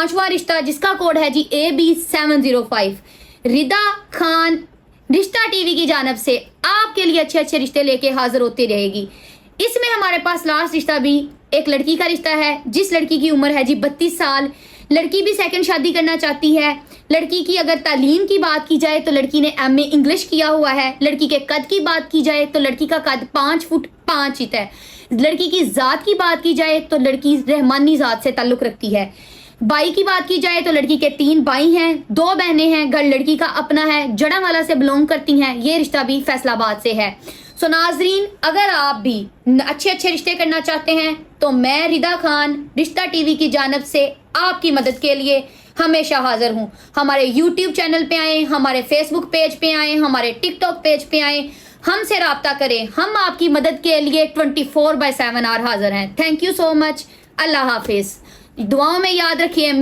पांचवा रिश्ता जिसका कोड है जी AB705। रिदा खान रिश्ता टीवी की जानब से आपके लिए अच्छे अच्छे रिश्ते लेके हाजिर होती रहेगी। इसमें हमारे पास लास्ट रिश्ता भी एक लड़की का रिश्ता है, जिस लड़की की उम्र है जी 32 साल। लड़की भी सेकंड शादी करना चाहती है। लड़की की अगर तालीम की बात की जाए तो लड़की ने MA इंग्लिश किया हुआ है। लड़की के कद की बात की जाए तो लड़की का कद 5 फुट 5 इंच है। लड़की की ज़ात की बात की जाए तो लड़की रहमानी ज़ात से ताल्लुक़ रखती है। भाई की बात की जाए तो लड़की के 3 भाई हैं, 2 बहनें हैं, घर लड़की का अपना है, जड़ावाला से बिलोंग करती हैं। ये रिश्ता भी फैसलाबाद से है। सो नाजरीन, अगर आप भी अच्छे अच्छे रिश्ते करना चाहते हैं तो मैं रिदा खान रिश्ता टीवी की जानब से आपकी मदद के लिए हमेशा हाजिर हूँ। हमारे YouTube चैनल पे आएँ, हमारे Facebook पेज पे आएँ, हमारे TikTok पेज पे आएँ, हमसे राब्ता करें। हम आपकी मदद के लिए 24/7 हाजिर हैं। Thank you so much. अल्लाह हाफिज़। दुआओं में याद रखिए।